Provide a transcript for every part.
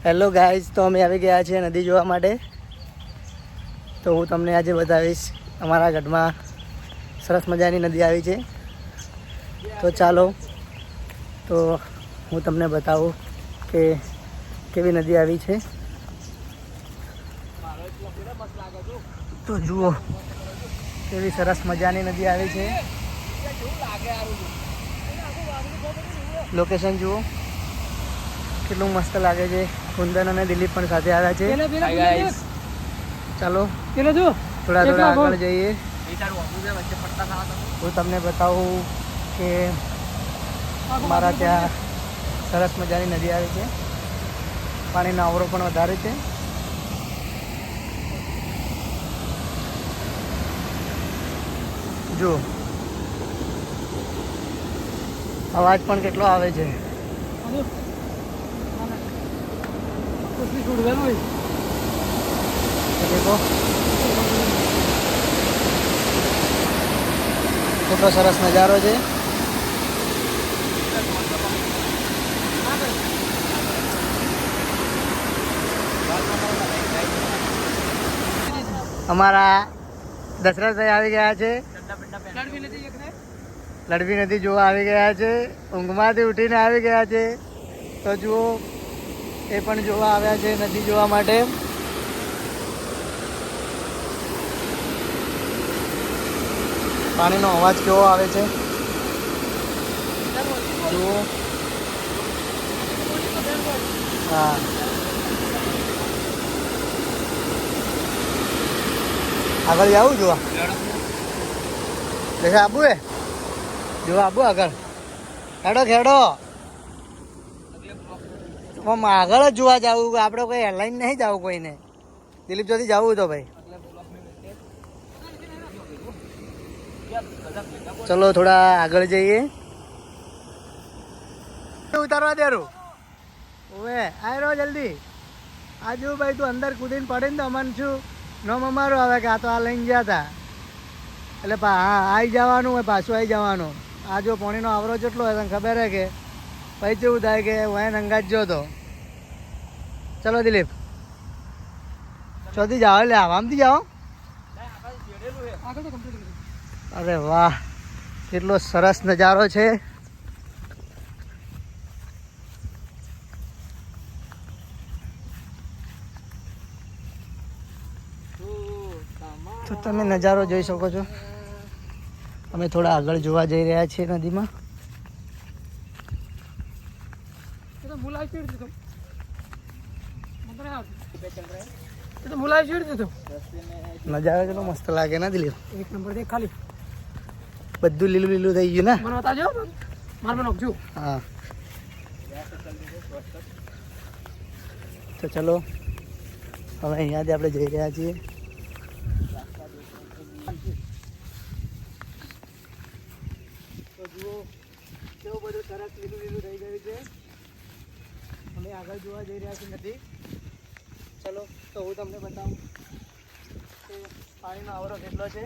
Hello guys, તો અમે આવી ગયા છીએ નદી જોવા માટે. તો હું તમને આજે બતાવીશ અમારા ગઢમાં સરસ મજાની નદી આવી છે. તો ચાલો તો હું તમને બતાવું કે કેવી નદી આવી છે. તો જુઓ કેવી સરસ મજાની નદી આવી છે. લોકેશન જુઓ કેટલું મસ્ત લાગે છે. કુંદન અને દિલીપ પણ સાથે આવ્યા છે. ચાલો થોડા આગળ જઈએ. હું તમને બતાવું કે અમારા ત્યાં સરસ મજાની નદી આવી છે. પાણીનો આવરો પણ વધારે છે. જો અવાજ પણ કેટલો આવે છે. દેખો કેટલો સરસ નજારો છે. અમારા દશરથભાઈ આવી ગયા છે. લડવી નદી જોવા આવી ગયા છે. ઊંઘમાંથી ઉઠીને આવી ગયા છે. તો જુઓ એ પણ જોવા આવ્યા છે નદી જોવા માટે. પાણીનો અવાજ કેવો આવે છે જુઓ. હા, આગળ જવું જોવા દેખા આબુ હે જોવા આબુ આગળ ખેડો ખેડો આગળ જ જોવા જવું. આપણે કોઈ એરલાઇન નહીં જવું કોઈને. દિલીપ જોથી જવું તો ભાઈ. ચલો થોડા આગળ જઈએ. ઉતારવા દેરું ઓવે આય રહો જલ્દી. આ જો ભાઈ તું અંદર કૂદીને પડે ને તો અમને શું નોમ અમારો આવે કે આ તો આ લઈને ગયા હતા. એટલે હા આવી જવાનું હોય, પાછું આવી જવાનું. આ જો પાણીનો આવરો જેટલો હોય તને ખબર હે કે પછી કેવું થાય કે વાય અંગાજ જો તો. ચલો દિલીપ ચોથી જાઓ. એટલે આવામથી જાઓ. અરે વાહ, કેટલો સરસ નજારો છે. તો તમે નજારો જોઈ શકો છો. અમે થોડા આગળ જોવા જઈ રહ્યા છીએ નદીમાં. નજારો કેટલો મસ્ત લાગે ને દિલીપ. એક નંબર દેખ ખાલી બધું લીલું લીલું થઈ ગયું ને. હા તો ચલો હવે અહીંયાથી આપણે જઈ રહ્યા છીએ. તો જુઓ કેવું બધું સરસ લીલું લીલું થઈ ગયું છે. અમે આગળ જોવા જઈ રહ્યા છીએ નદી. ચલો તો હું તમને બતાવું કે પાણીનો આવરો કેટલો છે.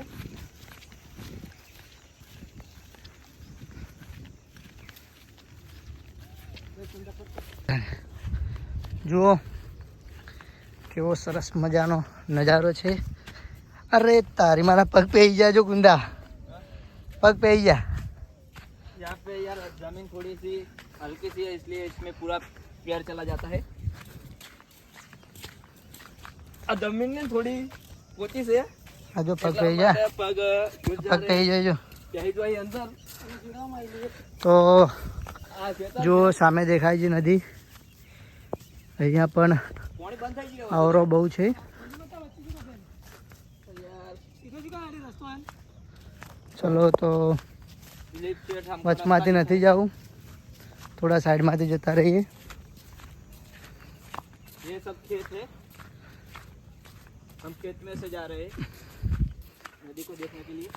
જુઓ કેવો સરસ મજાનો નજારો છે. અરે તારી મારા પગ પેઈ જાય જો કુંડા, पग पे ही जा। यहाँ पे यार जमीन थोड़ी सी हल्की सी है इसलिए इसमें पूरा पैर चला जाता है। अब जमीन में थोड़ी पोची से जो पग पे ही जा, पग पग पे ही जा जो यही जो है अंदर तो जो सामे देखाय છે નદી અહીંયા પણ આવરો બહુ છે। चलो तो वचमाती नहीं जाऊँ, थोड़ा साइड में जता रहिए। ये सब खेत है, हम खेत में से जा रहे हैं नदी को देखने के लिए।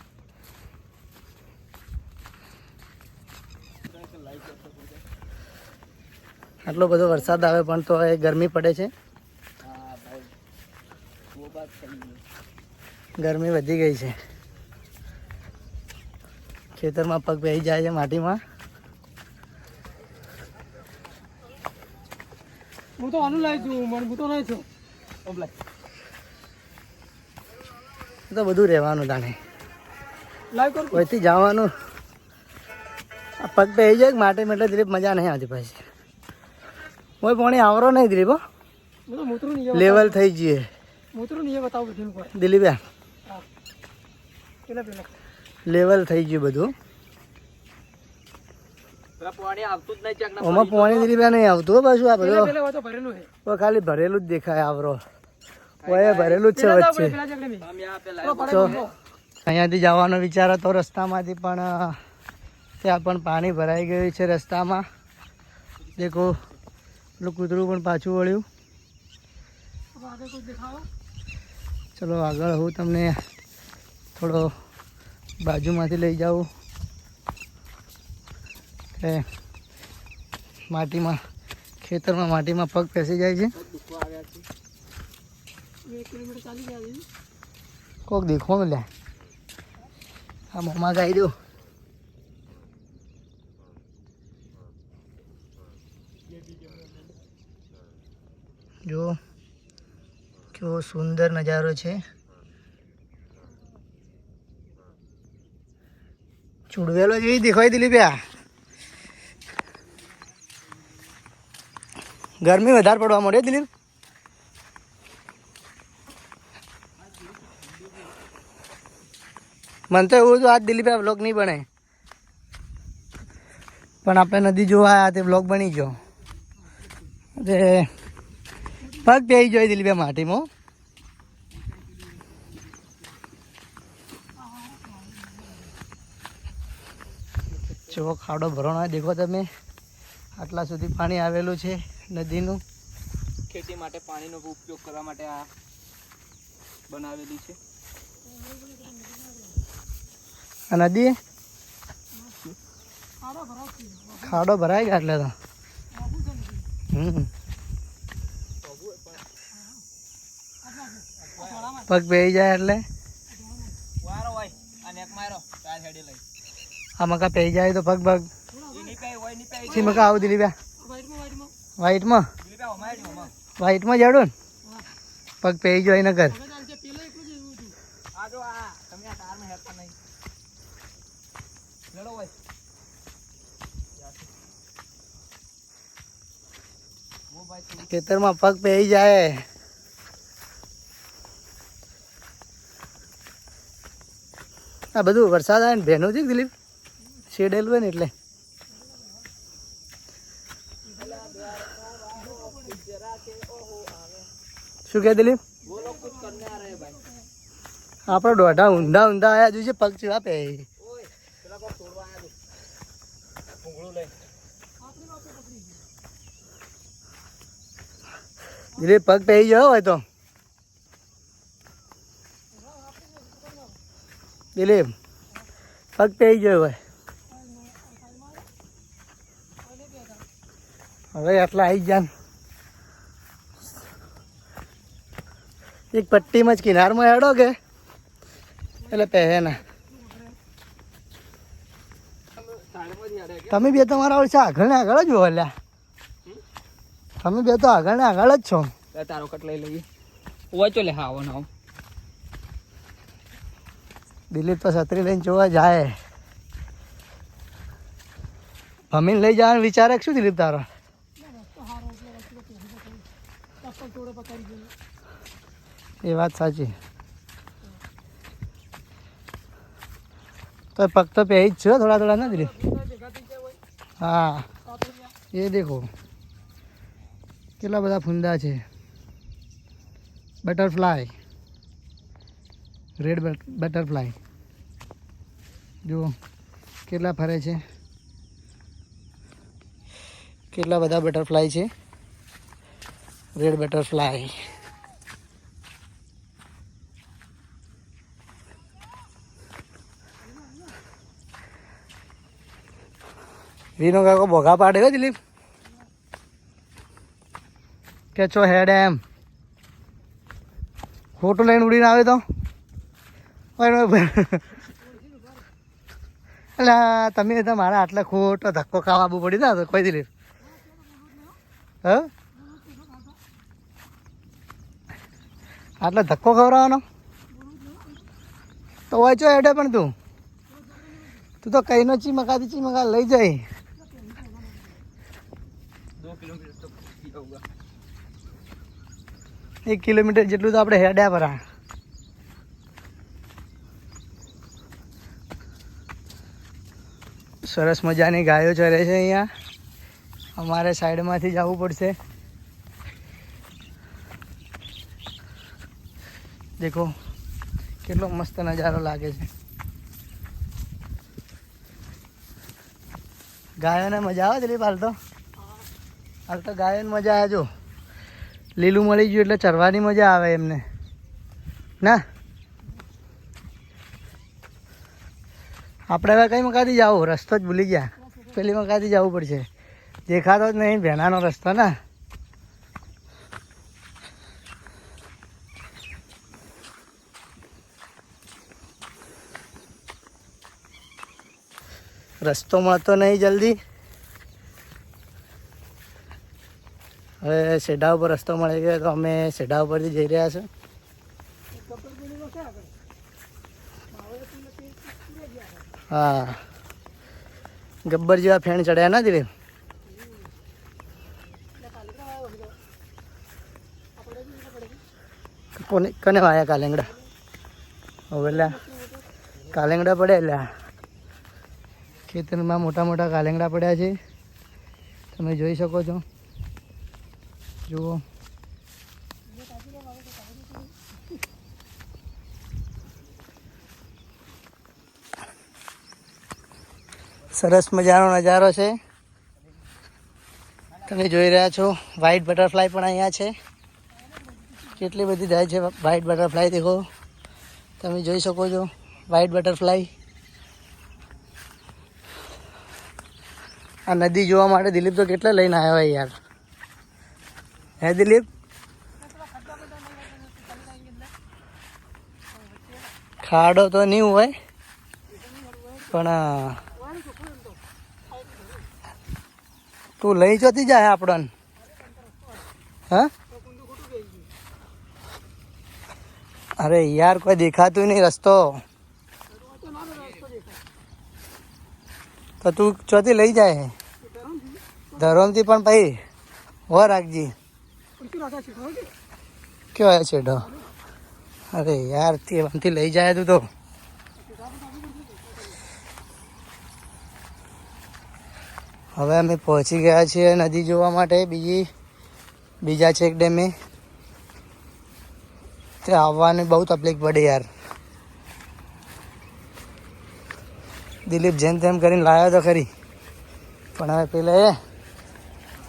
आटलो बधो वरसाद आवे पण तो गर्मी पड़े छे। हाँ भाई वो बात सही है, गर्मी वधी गई है। खेतर में पग बेही जाए माटी में। હું તો આનું લાવી છું હું તો નહીં છું તો બધું રહેવાનું તાને કોઈથી જવાનું પગ પે આવી જાય માટે એટલે દિલીપ મજા નહીં આવતી પછી કોઈ પાણી આવરો નહીં દિલીપ લેવલ થઈ જઈએ દિલીપ લેવલ થઈ ગયું બધું ઓમાં પાણી દિલીપ નહીં આવતું પાછું આ બધું ખાલી ભરેલું જ દેખાય આવરો ઓય ભરેલું જ છે વચ્ચે તો અહીંયાથી જવાનો વિચાર હતો રસ્તામાંથી પણ ત્યાં પણ પાણી ભરાઈ ગયું છે રસ્તામાં દેખો પેલું કૂતરું પણ પાછું વળ્યું ચલો આગળ હું તમને થોડો બાજુમાંથી લઈ જાઉં કે માટીમાં ખેતરમાં માટીમાં પગ પેસી જાય છે કોક દેખો લે આ મોમાં ગાઈ દો જો કેવો સુંદર નજારો છે ચૂડવેલો જેવી દેખાય દિલીપ ગરમી વધારે પડવા મળે દિલીપ મને તો એવું હતું આજ દિલીપ બ્લોગ નહીં બને પણ આપણે નદી જોવા આવ્યા તે બ્લોગ બની ગયો તે પગ પહેરી જોઈ દિલીપ માટીમાં જો ખાડો ભરવાનો દેખો તમે આટલા સુધી પાણી આવેલું છે નદીનું ખેતી માટે પાણીનો ઉપયોગ કરવા માટે આ બનાવેલી છે આ નદી ખાડો ભરાઈ ગયા એટલે તો પગ બેસી જાય એટલે આ મકા પહેરી જાય તો પગ પગ સી મકા આવું દિલીપ વ્હાઈટમાં વ્હાઈટમાં જાડો ને પગ પહેરી જાય ન કર ખેતરમાં પગ પહેરી જાય આ બધું વરસાદ આવે ને ભેનું છે દિલીપ શેડેલું હોય ને એટલે શું કે દિલીપ આપણે દોઢા ઊંધા ઊંધા આવ્યા જોઈએ પગ ચેવા પે દિલીપ પગ પહેરી ગયો હોય તો દિલીપ પગ પહેરી ગયો હોય હવે આટલા આવી જાય એક પટ્ટીમાં જ કિનારમાં હેડો કે એટલે પહેરે ના તમે બે તમારા ઓછા આગળ ને આગળ જ હો લ્યા તમે બે તો આગળ ને આગળ જ છો તારો કટ લઈ લઈએ વાંચો લે હા આવો દિલીપ તો છત્રી લઈને જોવા જાય ભમીને લઈ જવાનું વિચારે શું દિલીપ તારો એ વાત સાચી તો પગ તો પહેરી જ છે થોડા થોડા ના દિલીપ હા એ દેખો કેટલા બધા ફૂંદા છે બટરફ્લાય રેડ બટરફ્લાય જો કેટલા ફરે છે કેટલા બધા બટરફ્લાય છે રેડ બટરફ્લાય વીનો કાકો ભોગા પાડે હો દિલીપ કે છો હેડ એમ ફોટો લઈને ઉડીને આવે તો એટલે તમે તો મારા આટલા ખોટો ધક્કો ખાવા આવવું પડી ને કોઈ દિલીપ આટલો ધક્કો ખવડાવવાનો તો હોય છો હેડે પણ તું તો કઈનો ચીમકા લઈ જાય 2 किलोमीटर तो किया होगा 1 કિલોમીટર જેટલું તો આપણે હેડ્યા પરા સરસ મજાની ગાયો ચરે છે અહીંયા અમારે સાઈડમાંથી જવું પડશે દેખો કેટલો મસ્ત નજારો લાગે છે ગાયોને મજા આવે દિલીપ હાલ તો ગાયોને મજા આવે જો લીલું મળી ગયું એટલે ચરવાની મજા આવે એમને ના આપણે હવે કઈ મકાથી જાવ રસ્તો જ ભૂલી ગયા પેલી મકાથી જવું પડશે દેખાતો જ નહીં ભેનાનો રસ્તો ને રસ્તો મળતો નહીં જલ્દી હવે સેઢા ઉપર રસ્તો મળી ગયો તો અમે સેઢા ઉપરથી જઈ રહ્યા છે હા ગબ્બર જેવા ફેણ ચડ્યા ના દિલીપ કને વાયા કાલેંગડા હવે એટલે કાલેંગડા પડે એટલે ખેતરમાં મોટા મોટા કાલેંગડા પડ્યા છે તમે જોઈ શકો છો જુઓ સરસ મજાનો નજારો છે તમે જોઈ રહ્યા છો વ્હાઈટ બટરફ્લાય પણ અહીંયા છે કેટલી બધી જાય છે વ્હાઈટ બટરફ્લાય દેખો તમે જોઈ શકો છો વ્હાઈટ બટરફ્લાય આ નદી જોવા માટે દિલીપ તો કેટલા લઈને આવ્યો હોય યાર હે દિલીપ ખાડો તો નહીં હોય પણ તું લઈ જતી જાય આપણને હા અરે યાર કોઈ દેખાતું નહીં રસ્તો તો તું ચોથી લઈ જાય ધરોમથી પણ ભાઈ હો રાખજી કયો છેડો અરે યાર તે લઈ જાય તું તો હવે અમે પહોંચી ગયા છીએ નદી જોવા માટે બીજા ચેક ડેમે તે આવવાની બહુ તકલીફ પડે યાર દિલીપ જેમ તેમ કરીને લાવ્યો તો ખરી પણ હવે પેલા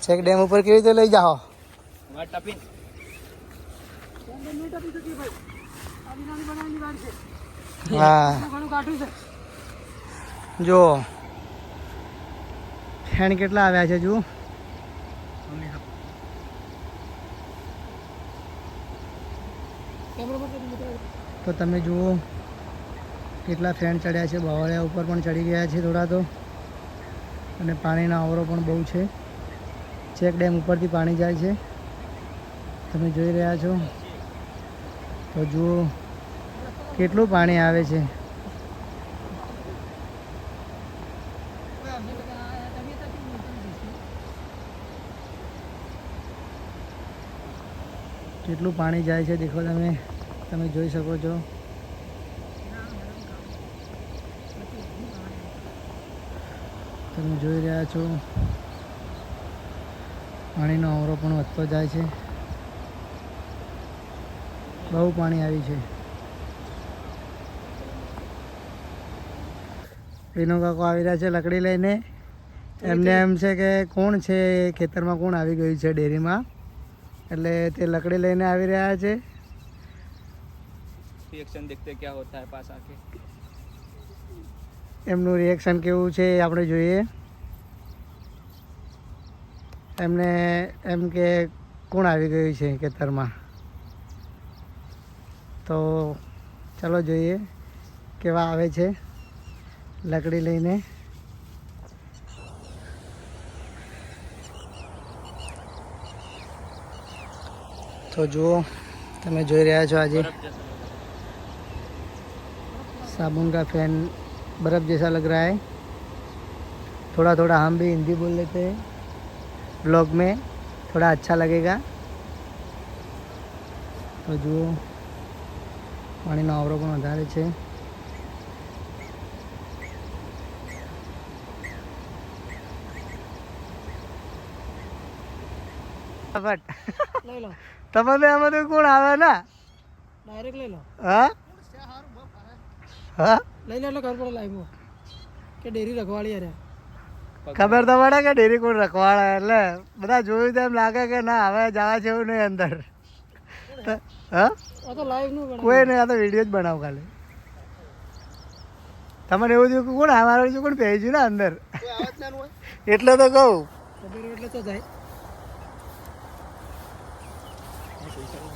ચેક ડેમ ઉપર કેવી રીતે લઈ જાઓ હા જો ફેણ કેટલા આવ્યા છે જુઓ તો તમે જુઓ કેટલા ફેણ ચડ્યા છે બાવળિયા ઉપર પણ ચડી ગયા છે થોડા તો અને પાણીનો આવરો પણ બહુ છે ચેક ડેમ ઉપરથી પાણી જાય છે તમે જોઈ રહ્યા છો તો જુઓ કેટલું પાણી આવે છે કેટલું પાણી જાય છે દેખો તમે જોઈ શકો છો તમે જોઈ રહ્યા છો પાણીનો આવરો પણ વધતો જાય છે બહુ પાણી આવી છે વિનો કાકો આવી રહ્યા છે લકડી લઈને એમને એમ છે કે કોણ છે ખેતરમાં કોણ આવી ગયું છે ડેરીમાં એટલે તે લકડી લઈને આવી રહ્યા છે रिएक्शन देखते क्या होता है पास आके એમનું રિએક્શન કેવું છે એ આપણે જોઈએ એમને એમ કે કોણ આવી ગયું છે ખેતરમાં તો ચાલો જોઈએ કેવા આવે છે લકડી લઈને તો જુઓ તમે જોઈ રહ્યા છો આજે बर्फ जैसा साबुन का फैन बर्फ जैसा लग रहा है। थोड़ा थोड़ा हम भी हिंदी बोल लेते हैं ब्लॉग में, थोड़ा अच्छा लगेगा। तो જુઓ પાણીનો આવરો પણ વધારે છે। લઈ લો તમને આમાં તો કોણ આવે ના? ડાયરેક્ટ લઈ લો હા હા લઈ લો એટલે ખબર પડે લાઈવમાં કે ડેરી રખવાળી અરે ખબર તો પડે કે ડેરી કોણ રખવાડે, એટલે બધા જોયું તો એમ લાગે કે ના હવે જવા જેવું નહીં અંદર। હા આ તો લાઈવ નું ગણાય કોઈ નહીં, આ તો વિડીયો જ બનાવ ખાલી। તમને એવું થયું કે કોણ અમારું છું કોણ પહેરી ને અંદર, એટલે તો કહું। ખબર હોય એટલે તો જાય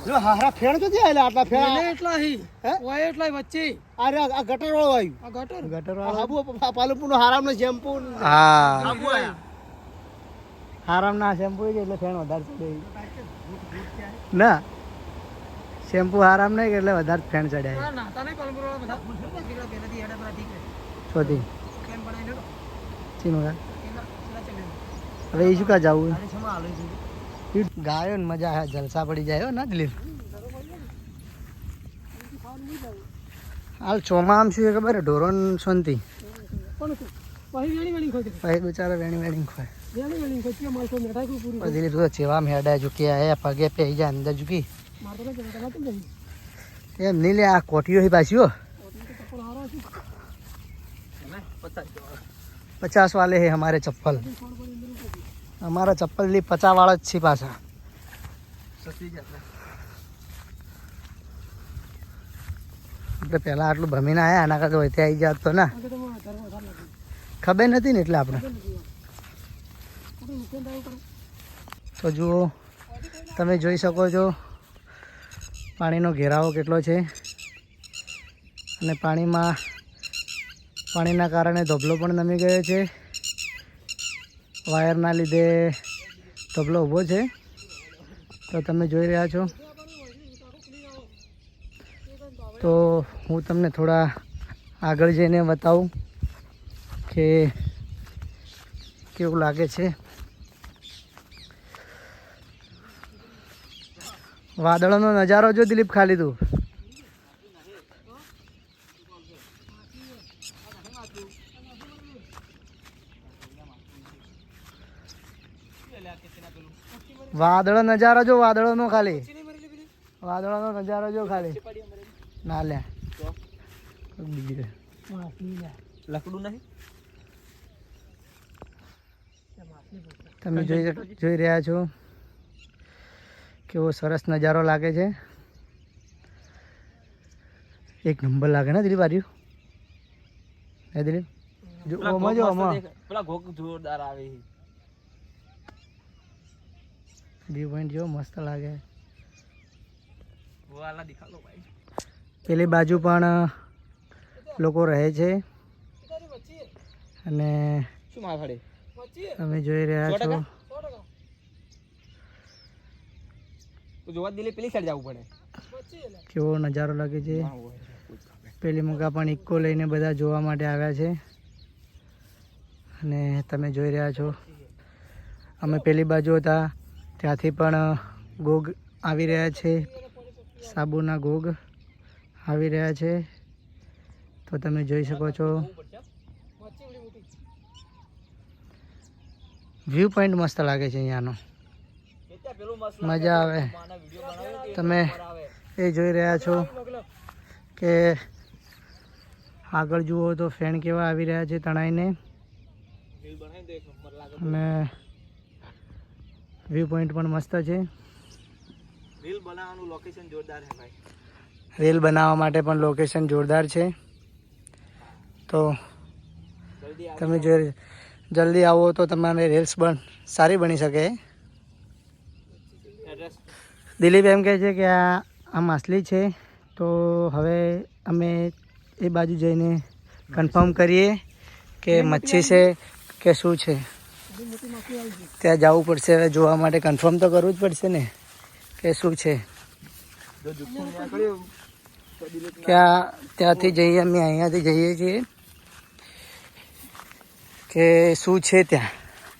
જો હારા ફેણ તો ત્યાં આટલા એને એટલા હી હે? ઓય એટલા વચ્ચે અરે આ ગટર વાળો આવ્યું, આ ગટર ગટર હાબુ પાલનપુર નો હારામ નો શેમ્પુ, હા હારામ ના શેમ્પુ છે એટલે ફેણ વધારે ચડે ના, શેમ્પુ હારામ નહીં એટલે વધારે ફેણ ચડ્યા ના ના તને કોલંબરો બધા નીકળ્યા પહેલાથી હેડા પર ઠીક છે છોથી કેમ બનાવી લેડો ચીમગા એના ચલા ચલે હવે એ શું કા જવું અરે છમા આલે છે ગાયો ને મજા આવે, જલસા પડી જાય હો ના દિલીપ। હાલ ચોમામ શું છે ખબર ઢોરોન શાંતિ, કોણ તું પછી વેણી વેણી ખોજે પછી બચારા વેણી વેણી ખોય। વેણી વેણી ખોજે માલકો મેઠાઈ કો પૂરી પછી દિલીપ તો ચેવા મેડા ઝૂકી આયા પગે પે જાય અંદર ઝૂકી મારતો ને કેતા કેમ જઈ એમ નહીં લે આ કોટીઓ હી પાછી હો ચપ્પલ હારો છે 50 वाले है हमारे चप्पल, हमारा चप्पल ली 50 वाला જ છે પાછા। આપણે પહેલા આટલું ભમીને આવ્યા આના કરતા હોય આવી જાત તો ના આ તો માં ધર્મ સાર લાગે ખબર નથી ને એટલે આપણે આપણે નુકસાન થાય કરે તો જુઓ તમે જોઈ શકો છો પાણીનો ઘેરાવો કેટલો છે, અને પાણીના કારણે ધોબલો પણ નમી ગયો છે। વાયરના લીધે ધોબલો ઊભો છે, તો તમે જોઈ રહ્યા છો। તો હું તમને થોડા આગળ જઈને બતાવું કે કેવું લાગે છે। વાદળોનો નજારો જો દિલીપ ખાલી તું, વાદળો નજારો જો, વાદળોનો ખાલી વાદળોનો નજારો જો ખાલી ના લે બીજી માછલી લે લકડું નહીં તમે જોઈ રહ્યા છો કેવો સરસ નજારો લાગે છે। એક નંબર લાગે ને દિલીપ આર્યું હે દિલીપ જો ઓમાં જો ઓમાં પેલા ઘોક જોરદાર આવે છે। વ્યૂ પોઈન્ટ જો મસ્ત લાગે। वो वाला दिखा लो भाई। પેલી બાજુ પણ લોકો રહે છે, તારી વચ્ચે અને શું માં ખડે વચ્ચે તમે જોઈ રહ્યા છો 100% તો જોવા દિલે પેલી સાઈડ જવું પડે। વચ્ચે લે કેવો નજારો લાગે છે। પેલી મુકા પણ ઇક્કો લઈને બધા જોવા માટે આવ્યા છે, અને તમે જોઈ રહ્યા છો અમે પેલી બાજુ હતા ત્યાંથી પણ ગોગ આવી રહ્યા છે, સાબુના ગોગ આવી રહ્યા છે। તો તમે જોઈ શકો છો વચ્ચે ઓલી મોટી વ્યૂ પોઈન્ટ મસ્ત લાગે છે અહીંયાનો, પેલું મસ્ત મજા આવે। માના વિડિયો બનાવ્યો તમે આવે એ જોઈ રહ્યા છો કે આગળ જુઓ તો ફેણ કેવા આવી રહ્યા છે તણાઈને, રીલ બનાવી દે એક નંબર લાગે। અને વ્યૂ પોઈન્ટ પણ મસ્ત છે। રીલ બનાવવાનું લોકેશન જોરદાર છે ભાઈ। રીલ બનાવવા માટે પણ લોકેશન જોરદાર છે। તો જલ્દી આવો। તમે જો જલ્દી આવો તો તમારે રીલ્સ પણ સારી બની શકે। એડ્રેસ દિલીપ એમ કહે છે કે આ માછલી છે, તો હવે અમે એ બાજુ જઈને કન્ફર્મ કરીએ કે મચ્છી છે કે શું છે। મોટી માખી આવી ગઈ ત્યાં જવું પડશે હવે જોવા માટે, કન્ફર્મ તો કરવું જ પડશે ને કે શું છે। જો જુઠ્ઠું નીકળ્યું તો દિલીપ ત્યાંથી જઈએ અમે અહીંયાથી જઈએ છીએ કે શું છે ત્યાં,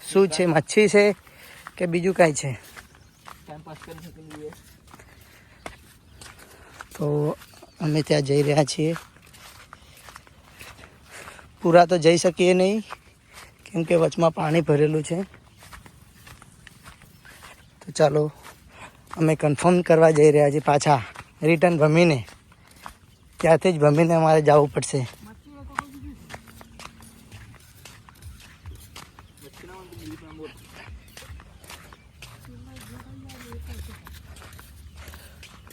શું છે, મચ્છી છે કે બીજું કાંઈ છે. टाइम पास करने के लिए તો અમે ત્યાં જઈ રહ્યા છીએ. પૂરા તો જઈ શકીએ નહીં કેમ કે વચમાં પાણી ભરેલું છે. તો ચાલો અમે કન્ફર્મ કરવા જઈ રહ્યા છીએ પાછા રિટર્ન ભમીને. ત્યાંથી જ ભમીને અમારે જવું પડશે.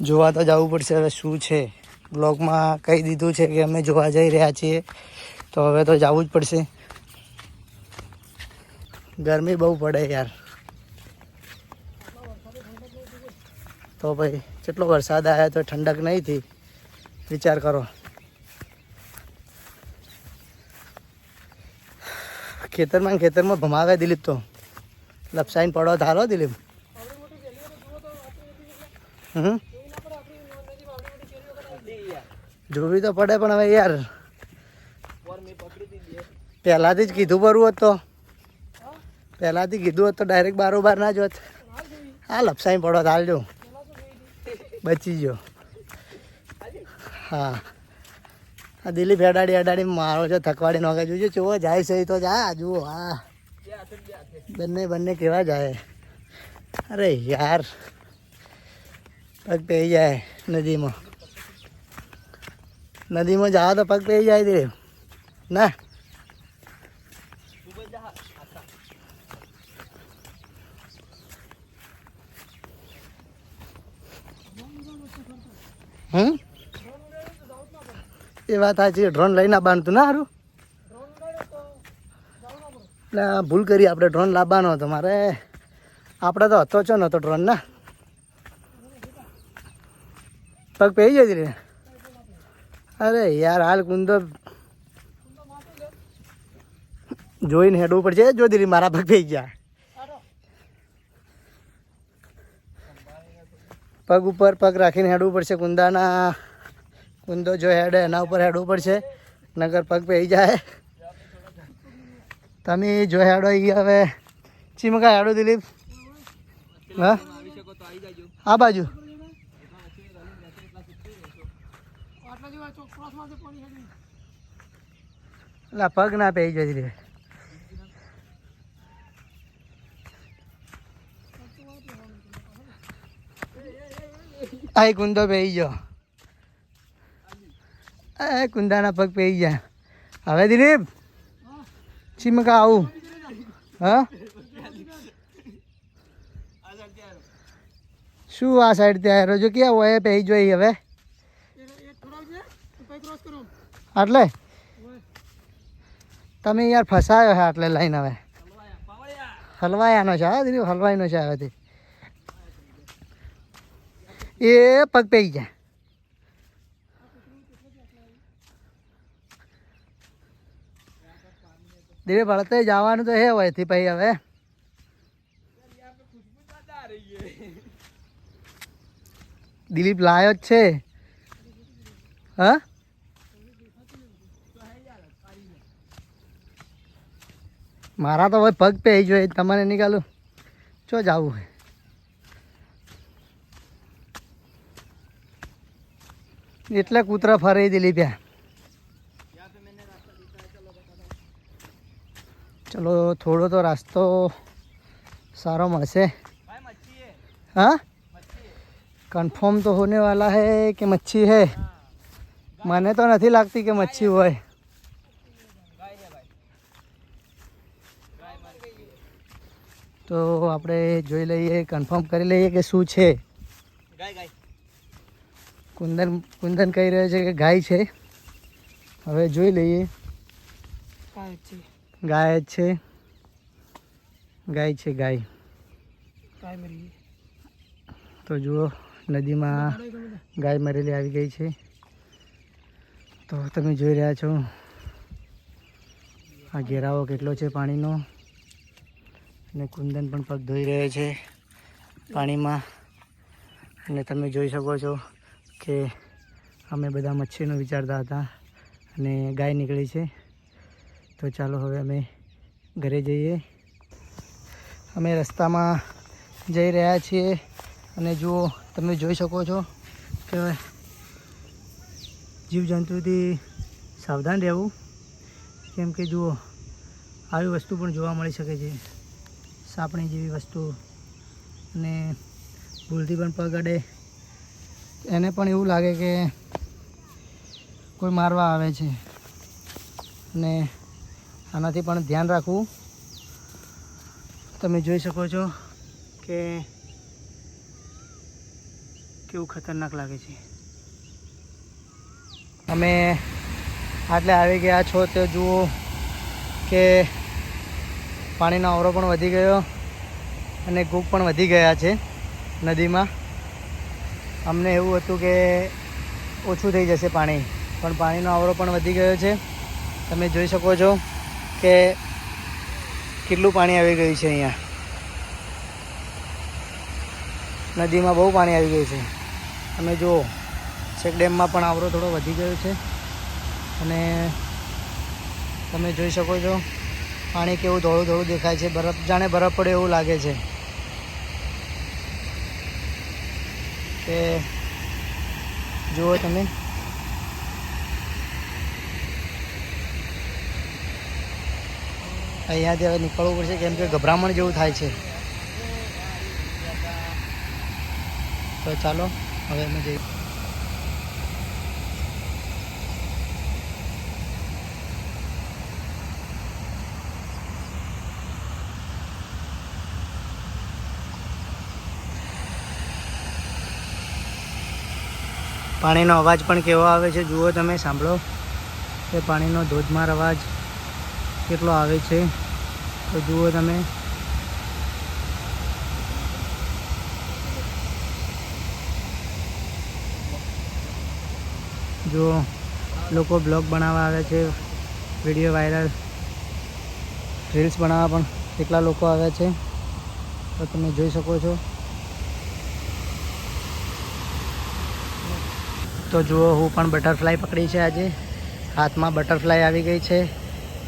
જોવા તો જવું પડશે. હવે શું છે બ્લોગમાં કહી દીધું છે કે અમે જોવા જઈ રહ્યા છીએ, તો હવે તો જવું જ પડશે. ગરમી બહુ પડે યાર. તો ભાઈ કેટલો વરસાદ આવ્યો તો ઠંડક નહીં થઈ. વિચાર કરો. ખેતરમાં ભમાવે દિલીપ તો લપસાઈને પડો થાલો દિલીપ. જોવી તો પડે પણ હવે યાર પહેલાંથી જ કીધું પડવું હોત તો પહેલાંથી કીધું હોત તો ડાયરેક્ટ બારોબાર ના જોત. હા લપસાઈ પડો હાલજો બચી ગયો. હા આ દિલીપ અડાડી મારો છે થકવાડી નોખે. જોજો ચેવો જાય છે તો જા જુઓ. હા બંને કેવા જાય. અરે યાર પગ પહેરી જાય નદીમાં જાઓ તો પગ પહેરી જાય દિલીપ ના. એ વાત સાચી. ડ્રોન લઈને આવવાનું ના સારું. એટલે ભૂલ કરી આપણે. ડ્રોન લાવવાનો હતો મારે. આપણે તો હતો છો નતો ડ્રોન ના. પગ પહેરી જાય રે. અરે યાર હાલ કુંદો જોઈને હેડવું પડશે. જો દીદી મારા પગ પહેરી ગયા. પગ ઉપર પગ રાખીને હેડવું પડશે. કુંદો જો હેડે એના ઉપર હેડવું પડશે, નગર પગ પહેરી જાય. તમે જો હેડો એ હવે ચીમકા હેડો દિલીપ. હા આ બાજુ એટલે પગ ના પહેરી જાય દિલીપ. આ કુંદો પહેરી ગયો. કુંદાના પગ પહેરી ગયા. હવે દિલીપ ચીમકા આવું. હા શું આ સાઈડ ત્યાં રોજો ક્યાં હોય પહેરી જોઈ. હવે આટલે તમે યાર ફસાયો છે આટલે લાઈન. હવે હલવાયાનો છે. હા દીદી હલવાઈનો છે હવેથી. એ પગ પહેરી જાય. ધીરે ભળતે જવાનું તો હે હોયથી પછી. હવે દિલીપ લાયો જ છે. હા મારા તો હવે પગ પહેરી જોઈએ. તમારે નીકાળું ચો જવું હોય. એટલે કૂતરા ફરી દિલીપ. चलो थोड़ा तो रास्ता सारा મળશે. हाँ कंफर्म तो होने वाला है कि मच्छी है. મને તો નથી લાગતી કે મચ્છી હોય. તો આપણે જોઈ લઈએ, કન્ફર્મ કરી લઈએ કે શું છે. કુંદન કહી રહ્યો છે કે ગાય છે. હવે જોઈ લઈએ. ગાય છે. ગાય તો જુઓ નદીમાં ગાય મરેલી આવી ગઈ છે. તો તમે જોઈ રહ્યા છો આ ઘેરાવો કેટલો છે પાણીનો. અને કુંદન પણ પગ ધોઈ રહ્યો છે પાણીમાં. અને તમે જોઈ શકો છો કે અમે બધા મચ્છીનું વિચારતા હતા અને ગાય નીકળી છે. તો ચાલો હવે અમે ઘરે જઈએ. અમે રસ્તામાં જઈ રહ્યા છીએ અને જુઓ તમે જોઈ શકો છો કે જીવજંતુથી સાવધાન રહેવું, કેમ કે જુઓ આવી વસ્તુ પણ જોવા મળી શકે છે, સાપણી જેવી વસ્તુ, અને ભૂલથી પણ પગ અડે એને પણ એવું લાગે કે કોઈ મારવા આવે છે, અને આનાથી પણ ધ્યાન રાખવું. તમે જોઈ શકો છો કે કેવું ખતરનાક લાગે છે. અમે આટલે આવી ગયા છો તો જુઓ કે પાણીનો આવરો પણ વધી ગયો અને ગુગ પણ વધી ગયા છે નદીમાં. અમને એવું હતું કે ઓછું થઈ જશે પાણી, પણ પાણીનો આવરો પણ વધી ગયો છે. તમે જોઈ શકો છો કે કેટલું પાણી આવી ગયું છે. અહીંયા નદીમાં બહુ પાણી આવી ગયું છે. તમે જુઓ ચેક ડેમમાં પણ આવરો થોડો વધી ગયો છે અને તમે જોઈ શકો છો પાણી કેવું ધોળું ધોળું દેખાય છે. બરફ જાણે બરફ પડે એવું લાગે છે. કે જુઓ તમે અહીંયાથી હવે નીકળવું પડશે, કેમ કે ગભરામણ જેવું થાય છે. તો ચાલો હવે અમે જઈએ. પાણીનો અવાજ પણ કેવો આવે છે જુઓ તમે, સાંભળો કે પાણીનો ધોધમાર અવાજ કેટલો આવે છે. તો જુઓ તમે જુઓ લોકો બ્લોગ બનાવવા આવે છે, વિડીયો વાયરલ રીલ્સ બનાવવા પણ કેટલા લોકો આવ્યા છે. તો તમે જોઈ શકો છો. તો જુઓ હું પણ બટરફ્લાય પકડી છે આજે. હાથમાં બટરફ્લાય આવી ગઈ છે.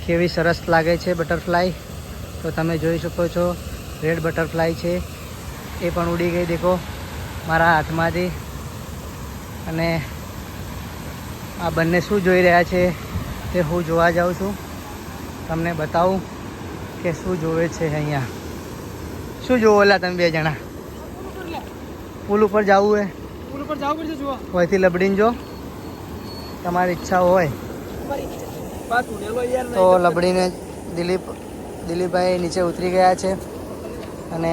કેવી સરસ લાગે છે બટરફ્લાય. તો તમે જોઈ શકો છો રેડ બટરફ્લાય છે, એ પણ ઉડી ગઈ દેખો મારા હાથમાંથી. અને આ બંને શું જોઈ રહ્યા છે તે હું જોવા જાઉં છું. તમને બતાવું કે શું જોવે છે અહીંયા. શું જોવો ઓલા તમે બે જણા? પુલ ઉપર જવું હે? પુલ ઉપર જવું પડશે જોવા. અહીંથી લબડીને જો તમારી ઈચ્છા હોય તો લબડીને. દિલીપભાઈ નીચે ઉતરી ગયા છે અને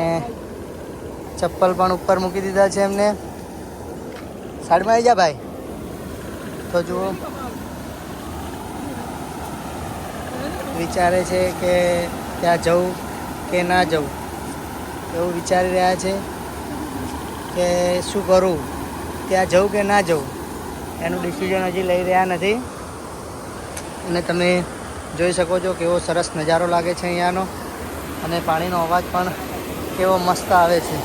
ચપ્પલ પણ ઉપર મૂકી દીધા છે એમને. સાઈડમાં આવી જા ભાઈ. તો જુઓ વિચારે છે કે ત્યાં જવું કે ના જવું, એવું વિચારી રહ્યા છે કે શું કરું, ત્યાં જવું કે ના જવું. એનું ડિસિઝન હજી લઈ રહ્યા નથી. અને તમે જોઈ શકો છો કેવો સરસ નજારો લાગે છે અહીંયાનો, અને પાણીનો અવાજ પણ કેવો મસ્ત આવે છે.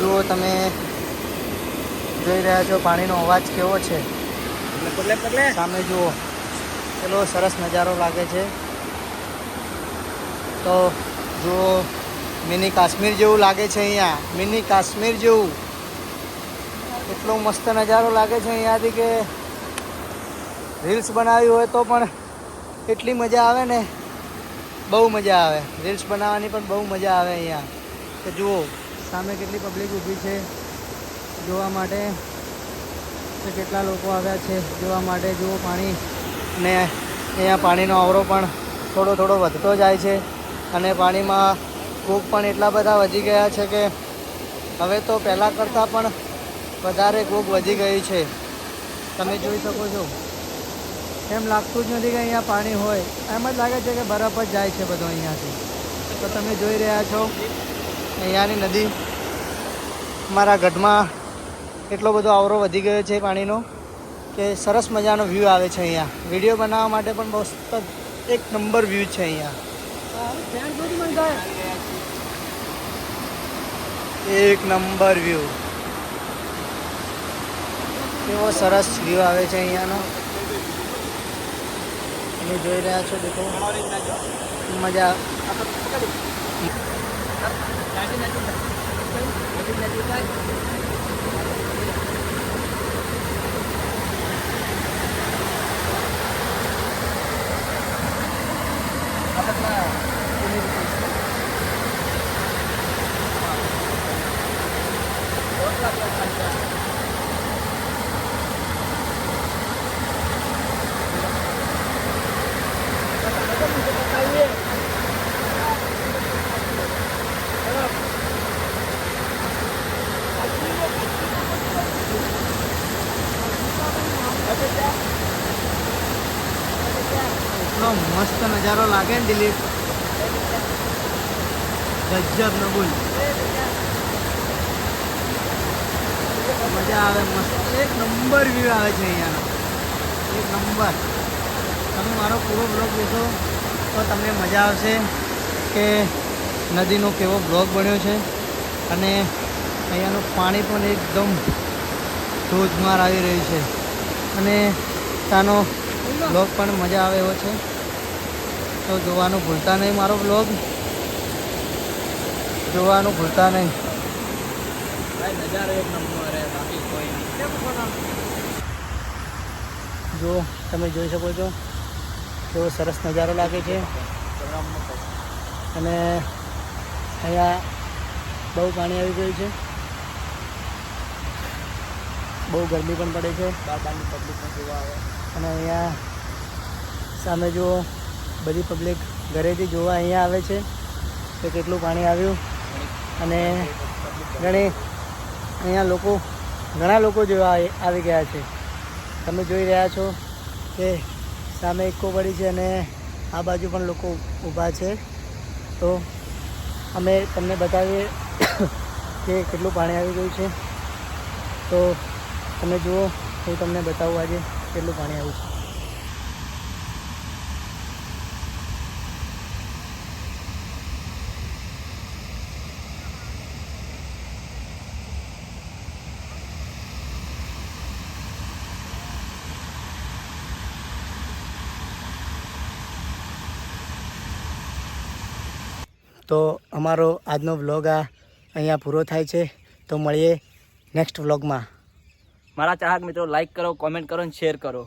જુઓ તમે જોઈ રહ્યા છો પાણીનો અવાજ કેવો છે. સામે જુઓ કેટલો સરસ નજારો લાગે છે. તો જુઓ મિની કાશ્મીર જેવું લાગે છે અહીંયા, મિની કાશ્મીર જેવું. એટલો મસ્ત નજારો લાગે છે અહીંયાથી કે રીલ્સ બનાવી હોય તો પણ એટલી મજા આવે ને, બહુ મજા આવે. રીલ્સ બનાવવાની પણ બહુ મજા આવે અહીંયા. તો જુઓ સામે કેટલી પબ્લિક ઊભી છે જોવા માટે. તો કેટલા લોકો આવ્યા છે જોવા માટે. જુઓ પાણી, ને અહીંયા પાણીનો આવરો પણ થોડો થોડો વધતો જાય છે. અને પાણીમાં ફૂગ પણ એટલા બધા વધી ગયા છે કે હવે તો પહેલાં કરતાં પણ વધારે ફૂગ વધી ગઈ છે. તમે જોઈ શકો છો. એમ લાગતું જ નથી કે અહીંયા પાણી હોય, એમ જ લાગે છે કે બરફ જ જાય છે બધો અહીંયાથી. તો તમે જોઈ રહ્યા છો અહીંયાની નદી. મારા ગઢમાં એટલો બધો આવરો વધી ગયો છે પાણીનો કે સરસ મજાનો વ્યૂ આવે છે અહીંયા. વિડીયો બનાવવા માટે પણ મસ્ત એક નંબર વ્યૂ છે અહીંયા. એક નંબર વ્યૂ. કેવો સરસ વ્યૂ આવે છે અહીંયાનો. તમે જોઈ રહ્યા છો, દેખો મજા. એટલો મસ્ત નજારો લાગે ને દિલીપ, ગજબ ન બોલ. મજા આવે, મસ્ત એક નંબર વ્યૂ આવે છે અહીંયાનો, એક નંબર. તમે મારો પૂરો બ્લોગ જોશો તો તમને મજા આવશે કે નદીનો કેવો બ્લોગ બન્યો છે. અને અહીંયાનું પાણી પણ એકદમ ધોધમાર આવી રહ્યું છે. અને ત્યાંનો બ્લોગ પણ મજા આવે એવો છે. તો જોવાનું ભૂલતા નહીં, મારો બ્લોગ જોવાનું ભૂલતા નહીં. भाई नज़ारा एक नंबर है, बाकी कोई नहीं. જો તમે જોઈ શકો છો કેવો સરસ નજારો લાગે છે. અને અહીંયા બહુ પાણી આવી ગયું છે, બહુ ગરમી પણ પડે છે. બારબારની પબ્લિક પણ જોવા આવે. અને અહીંયા સામે જુઓ, બધી પબ્લિક ઘરેથી જોવા અહીંયા આવે છે કે કેટલું પાણી આવ્યું. અને અહીંયા ઘણા લોકો જોવા આવી ગયા છે. તમે જોઈ રહ્યા છો કે સામે ઇકો પડી છે અને આ બાજુ પણ લોકો ઊભા છે. તો અમે તમને બતાવીએ કે કેટલું પાણી આવી ગયું છે. તો તમે જુઓ, હું તમને બતાવું આજે કેટલું પાણી આવ્યું છે. તો અમારો આજનો વ્લોગ અહીંયા પૂરો થાય છે. તો મળીએ નેક્સ્ટ વ્લોગમાં. મારા ચાહક મિત્રો લાઈક કરો, કોમેન્ટ કરો અને શેર કરો.